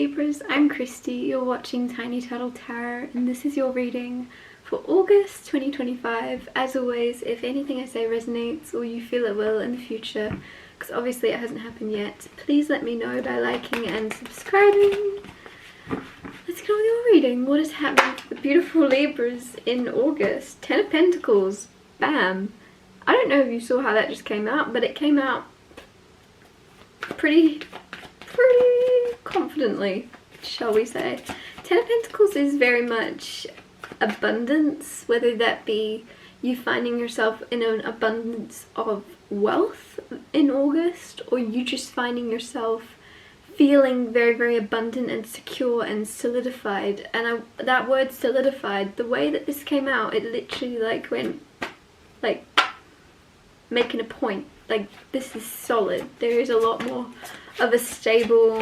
Libras, I'm Christy, you're watching Tiny Turtle Tarot, and this is your reading for August 2025. As always, if anything I say resonates or you feel it will in the future, because obviously it hasn't happened yet, please let me know by liking and subscribing. Let's get on with your reading. What is happening for the beautiful Libras in August? 10 of Pentacles. Bam. I don't know if you saw how that just came out, but it came out pretty confidently, shall we say. 10 of Pentacles is very much abundance, whether that be you finding yourself in an abundance of wealth in August, or you just finding yourself feeling very abundant and secure and solidified. And that word solidified, the way that this came out, it literally like went like making a point, like this is solid. There is a lot more of a stable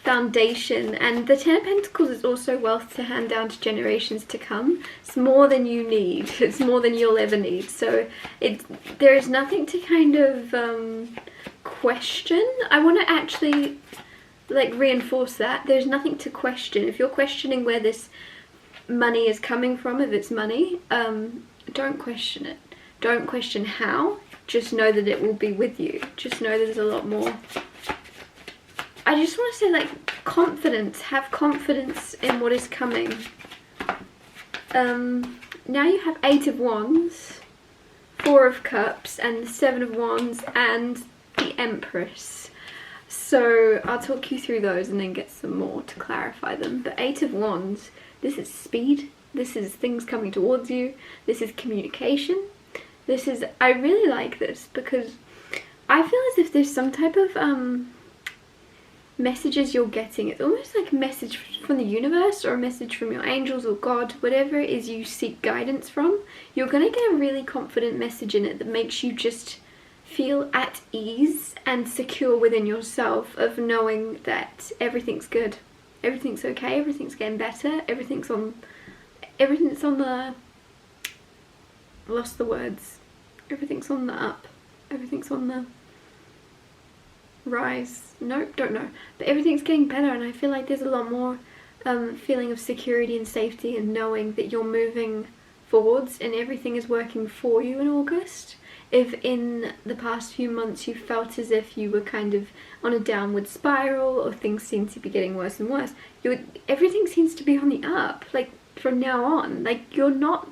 foundation, and the 10 of Pentacles is also wealth to hand down to generations to come. It's more than you need, it's more than you'll ever need. So there is nothing to kind of question. I want to actually like reinforce that there's nothing to question. If you're questioning where this money is coming from, if it's money, don't question it. Don't question how, just know that it will be with you. Just know that there's a lot more. I just want to say, like, confidence. Have confidence in what is coming. Now you have 8 of Wands, 4 of Cups, and the 7 of Wands, and the Empress. So I'll talk you through those and then get some more to clarify them. But 8 of Wands, this is speed. This is things coming towards you. This is communication. This is, I really like this because I feel as if there's some type of messages you're getting. It's almost like a message from the universe or a message from your angels or God, whatever it is you seek guidance from. You're going to get a really confident message in it that makes you just feel at ease and secure within yourself, of knowing that everything's good, everything's okay, everything's getting better, everything's on the, lost the words, everything's on the up, everything's on the rise. Nope, don't know, but everything's getting better, and I feel like there's a lot more feeling of security and safety, and knowing that you're moving forwards and everything is working for you in August. If in the past few months you felt as if you were kind of on a downward spiral, or things seem to be getting worse and worse, everything seems to be on the up, like from now on. Like you're not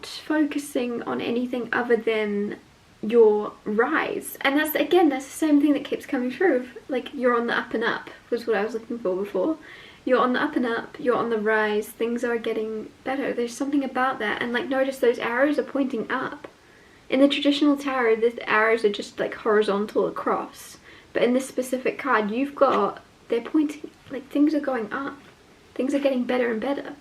focusing on anything other than your rise. And that's, again, that's the same thing that keeps coming through. Like, you're on the up and up was what I was looking for before. You're on the up and up, you're on the rise, things are getting better. There's something about that. And like, notice those arrows are pointing up. In the traditional tarot, the arrows are just like horizontal across, but in this specific card you've got, they're pointing, like things are going up, things are getting better and better.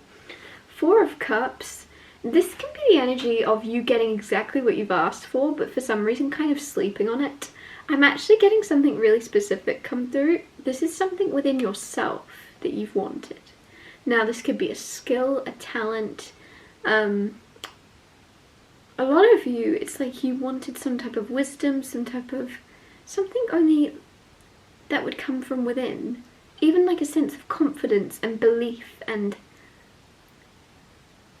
4 of Cups, this can be the energy of you getting exactly what you've asked for, but for some reason kind of sleeping on it. I'm actually getting something really specific come through. This is something within yourself that you've wanted. Now this could be a skill, a talent. A lot of you, it's like you wanted some type of wisdom, some type of something only that would come from within. Even like a sense of confidence and belief, and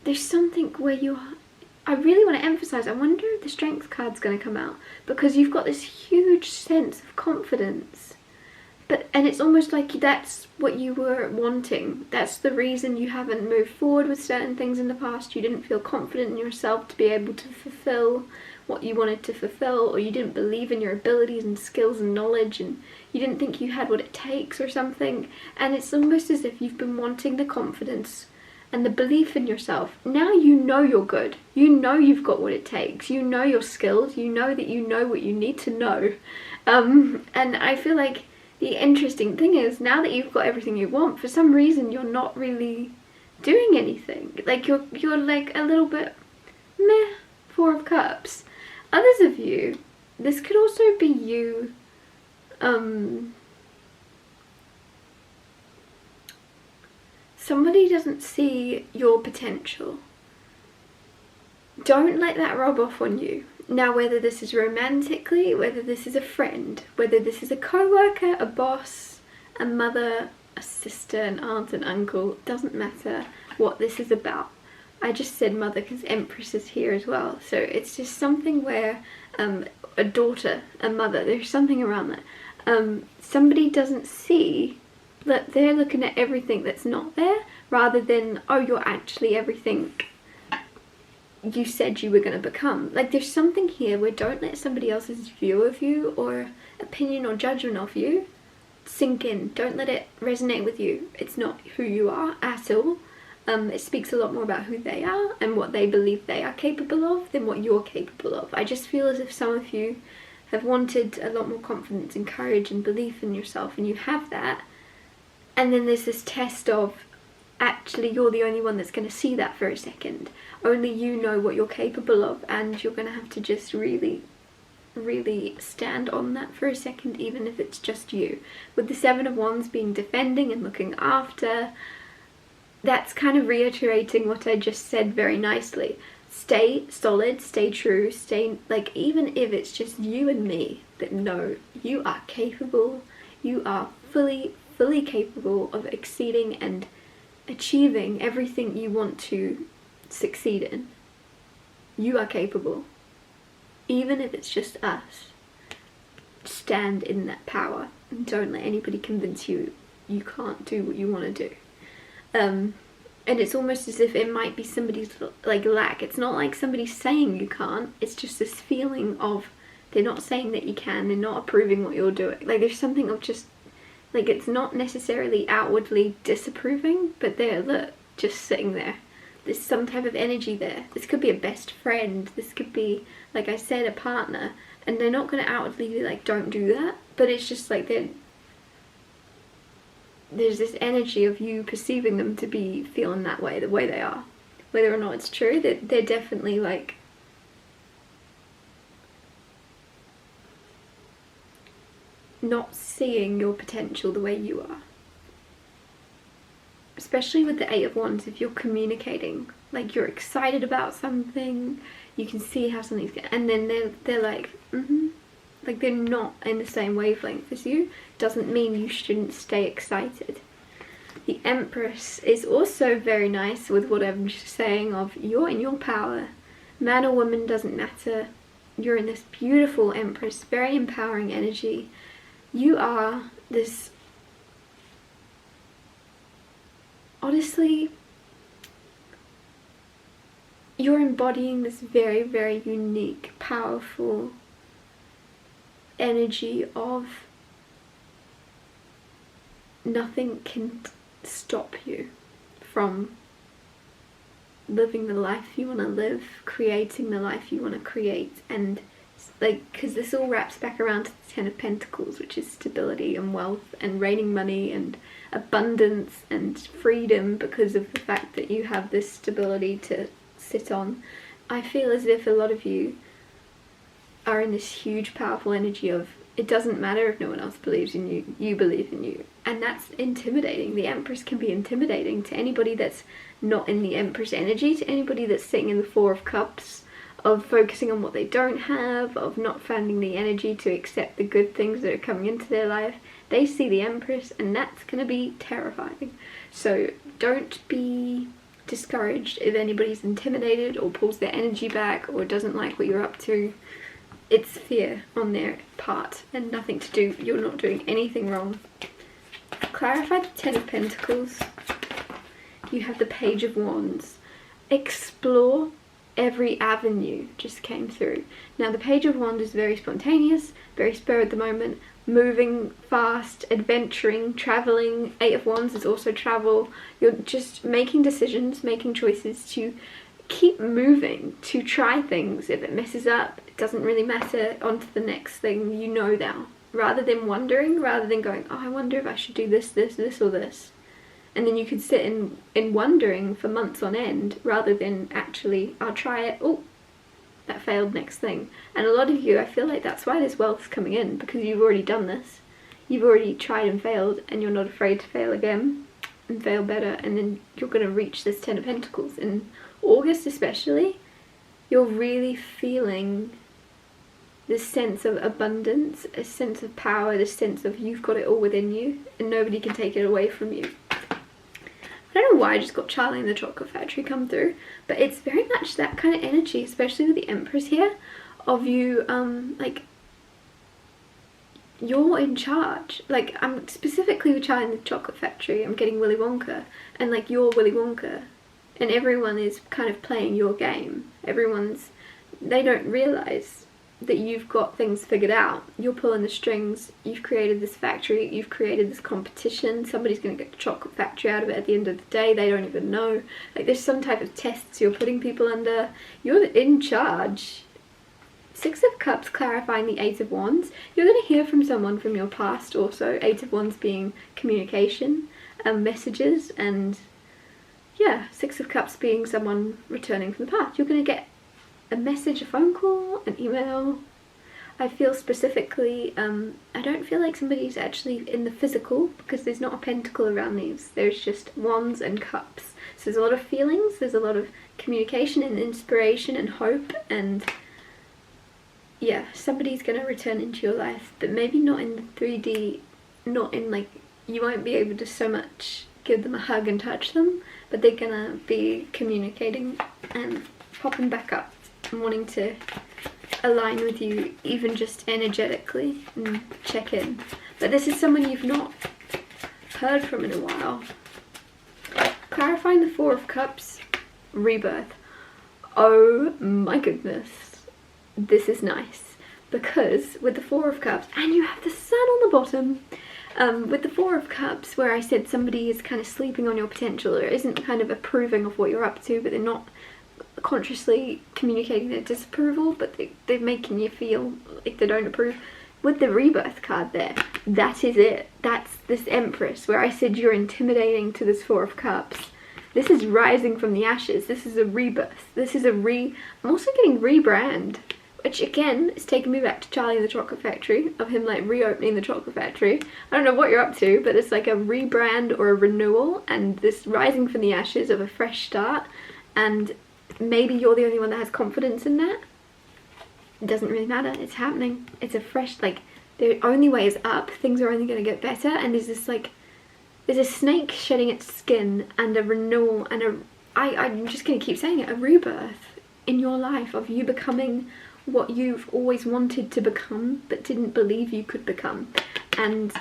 there's something where I really want to emphasize, I wonder if the Strength card's going to come out, because you've got this huge sense of confidence. And it's almost like that's what you were wanting. That's the reason you haven't moved forward with certain things in the past. You didn't feel confident in yourself to be able to fulfill what you wanted to fulfill, or you didn't believe in your abilities and skills and knowledge, and you didn't think you had what it takes or something. And it's almost as if you've been wanting the confidence and the belief in yourself. Now you know you're good. You know you've got what it takes. You know your skills. You know that you know what you need to know. And I feel like the interesting thing is, now that you've got everything you want, for some reason you're not really doing anything. Like you're like a little bit meh. 4 of Cups. Others of you, this could also be you somebody doesn't see your potential. Don't let that rub off on you. Now, whether this is romantically, whether this is a friend, whether this is a co-worker, a boss, a mother, a sister, an aunt, an uncle. Doesn't matter what this is about. I just said mother because Empress is here as well. So it's just something where a daughter, a mother, there's something around that. Somebody doesn't see that they're looking at everything that's not there, rather than, oh, you're actually everything you said you were going to become. Like, there's something here where don't let somebody else's view of you or opinion or judgment of you sink in. Don't let it resonate with you. It's not who you are at all. It speaks a lot more about who they are and what they believe they are capable of than what you're capable of. I just feel as if some of you have wanted a lot more confidence and courage and belief in yourself, and you have that, and then there's this test of, actually you're the only one that's going to see that for a second. Only you know what you're capable of, and you're going to have to just really stand on that for a second, even if it's just you. With the Seven of Wands being defending and looking after, that's kind of reiterating what I just said very nicely. Stay solid, stay true, stay, like, even if it's just you and me that know you are capable, you are fully capable of exceeding and achieving everything you want to succeed in. You are capable. Even if it's just us. Stand in that power and don't let anybody convince you you can't do what you want to do. And it's almost as if it might be somebody's like lack. It's not like somebody's saying you can't, it's just this feeling of they're not saying that you can, they're not approving what you're doing. Like, there's something of just, like, it's not necessarily outwardly disapproving, but they're, look, just sitting there. There's some type of energy there. This could be a best friend, this could be, like I said, a partner, and they're not going to outwardly be like, don't do that, but it's just like there's this energy of you perceiving them to be feeling that way, the way they are. Whether or not it's true, that they're definitely like not seeing your potential the way you are. Especially with the Eight of Wands, if you're communicating, like you're excited about something, you can see how something's going, and then they're like, like they're not in the same wavelength as you, doesn't mean you shouldn't stay excited. The Empress is also very nice with what I'm saying of you're in your power. Man or woman doesn't matter. You're in this beautiful Empress, very empowering energy. You are this, honestly, you're embodying this very, very unique, powerful energy of nothing can stop you from living the life you want to live, creating the life you want to create. And like, because this all wraps back around to the Ten of Pentacles, which is stability and wealth and raining money and abundance and freedom, because of the fact that you have this stability to sit on. I feel as if a lot of you are in this huge powerful energy of, it doesn't matter if no one else believes in you, you believe in you. And that's intimidating. The Empress can be intimidating to anybody that's not in the Empress energy, to anybody that's sitting in the Four of Cups, of focusing on what they don't have, of not finding the energy to accept the good things that are coming into their life. They see the Empress and that's going to be terrifying. So don't be discouraged if anybody's intimidated or pulls their energy back or doesn't like what you're up to. It's fear on their part and nothing to do, you're not doing anything wrong. Clarify the Ten of Pentacles. You have the Page of Wands. Explore every avenue just came through. Now the Page of Wands is very spontaneous, very spur at the moment, moving fast, adventuring, traveling. Eight of Wands is also travel. You're just making decisions, making choices to keep moving, to try things. If it messes up, it doesn't really matter, on to the next thing, you know now. Rather than wondering, rather than going, oh, I wonder if I should do this, this, this, or this. And then you could sit in wondering for months on end, rather than actually, I'll try it, oh, that failed, next thing. And a lot of you, I feel like that's why there's wealth coming in, because you've already done this. You've already tried and failed, and you're not afraid to fail again, and fail better, and then you're going to reach this Ten of Pentacles. In August especially, you're really feeling this sense of abundance, a sense of power, this sense of you've got it all within you and nobody can take it away from you. I don't know why I just got Charlie and the Chocolate Factory come through, but it's very much that kind of energy, especially with the Empress here, of you, like, you're in charge. Like, I'm specifically with Charlie and the Chocolate Factory, I'm getting Willy Wonka, and like, you're Willy Wonka, and everyone is kind of playing your game. They don't realise that you've got things figured out. You're pulling the strings, you've created this factory, you've created this competition, somebody's going to get the chocolate factory out of it at the end of the day, they don't even know. Like, there's some type of tests you're putting people under. You're in charge. Six of Cups clarifying the Eight of Wands. You're going to hear from someone from your past also. Eight of Wands being communication, messages, and yeah, Six of Cups being someone returning from the past. You're going to get a message, a phone call, an email. I feel specifically, I don't feel like somebody's actually in the physical because there's not a pentacle around these. There's just wands and cups. So there's a lot of feelings, there's a lot of communication and inspiration and hope, and yeah, somebody's going to return into your life, but maybe not in the 3D, not in like, you won't be able to so much give them a hug and touch them, but they're going to be communicating and popping back up and wanting to align with you, even just energetically, and check in. But this is someone you've not heard from in a while. Clarifying the Four of Cups, rebirth. Oh my goodness, this is nice, because with the Four of Cups, and you have the Sun on the bottom, with the Four of Cups, where I said somebody is kind of sleeping on your potential, or isn't kind of approving of what you're up to, but they're not consciously communicating their disapproval, but they're making you feel like they don't approve. With the rebirth card there, that is it. That's this Empress, where I said you're intimidating to this Four of Cups. This is rising from the ashes. This is a rebirth. This is I'm also getting rebrand, which again is taking me back to Charlie and the Chocolate Factory, of him like reopening the chocolate factory. I don't know what you're up to, but it's like a rebrand or a renewal, and this rising from the ashes of a fresh start, and maybe you're the only one that has confidence in that. It doesn't really matter, it's happening. It's a fresh, like, the only way is up, things are only going to get better, and there's this like, there's a snake shedding its skin, and a renewal, and I'm just going to keep saying it, a rebirth in your life of you becoming what you've always wanted to become, but didn't believe you could become. And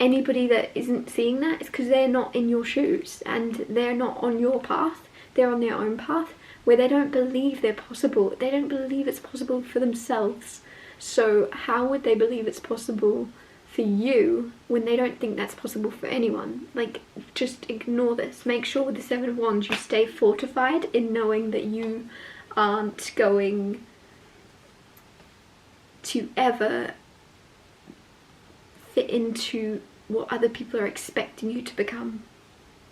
anybody that isn't seeing that is because they're not in your shoes, and they're not on your path, they're on their own path, where they don't believe they're possible. They don't believe it's possible for themselves. So how would they believe it's possible for you when they don't think that's possible for anyone? Like, just ignore this. Make sure with the Seven of Wands you stay fortified in knowing that you aren't going to ever fit into what other people are expecting you to become.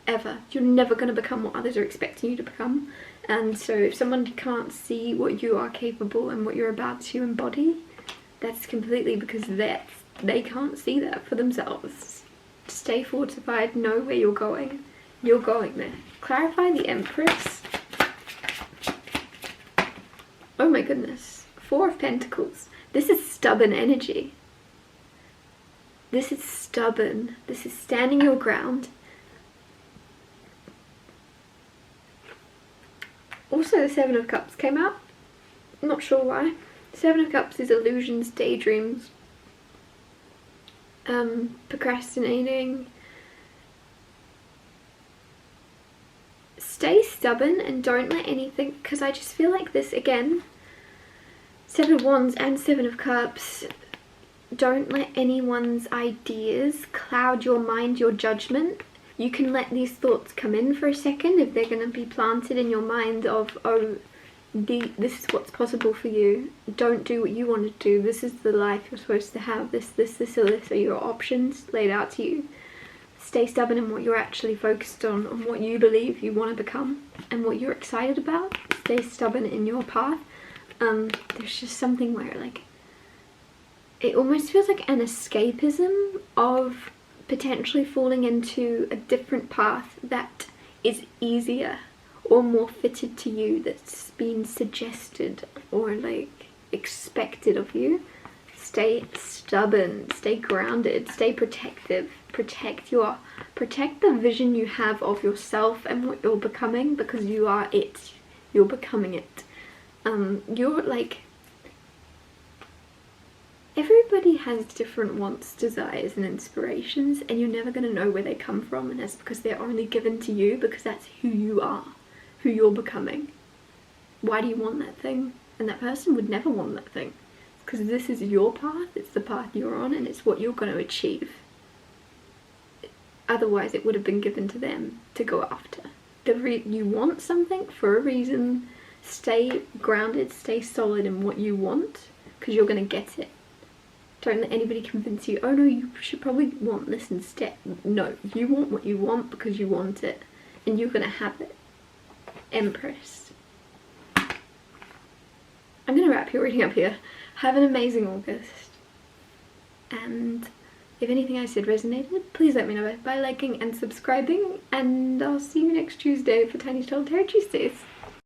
Ever. You're never going to become what others are expecting you to become. And so if someone can't see what you are capable and what you're about to embody, that's completely because they can't see that for themselves. Stay fortified, know where you're going. You're going there. Clarify the Empress. Oh my goodness. Four of Pentacles. This is stubborn energy. This is stubborn. This is standing your ground. Also, the Seven of Cups came out. Not sure why. Seven of Cups is illusions, daydreams, procrastinating. Stay stubborn and don't let anything, because I just feel like this again, Seven of Wands and Seven of Cups, don't let anyone's ideas cloud your mind, your judgment. You can let these thoughts come in for a second if they're going to be planted in your mind of, oh, this is what's possible for you. Don't do what you want to do. This is the life you're supposed to have. This are your options laid out to you. Stay stubborn in what you're actually focused on what you believe you want to become, and what you're excited about. Stay stubborn in your path. There's just something where, like, it almost feels like an escapism of potentially falling into a different path that is easier or more fitted to you, that's been suggested or like expected of you. stay stubborn, stay grounded, stay protective, protect the vision you have of yourself and what you're becoming, because you are it. You're becoming it. You're like, everybody has different wants, desires and inspirations, and you're never going to know where they come from, and that's because they're only given to you, because that's who you are, who you're becoming. Why do you want that thing? And that person would never want that thing, because this is your path, it's the path you're on, and it's what you're going to achieve. Otherwise it would have been given to them to go after. You want something for a reason. Stay grounded, stay solid in what you want, because you're going to get it. Don't let anybody convince you, oh no, you should probably want this instead. No, you want what you want because you want it, and you're going to have it. Empress. I'm going to wrap your reading up here. Have an amazing August. And if anything I said resonated, please let me know by liking and subscribing. And I'll see you next Tuesday for Tiny Solitary Tuesdays.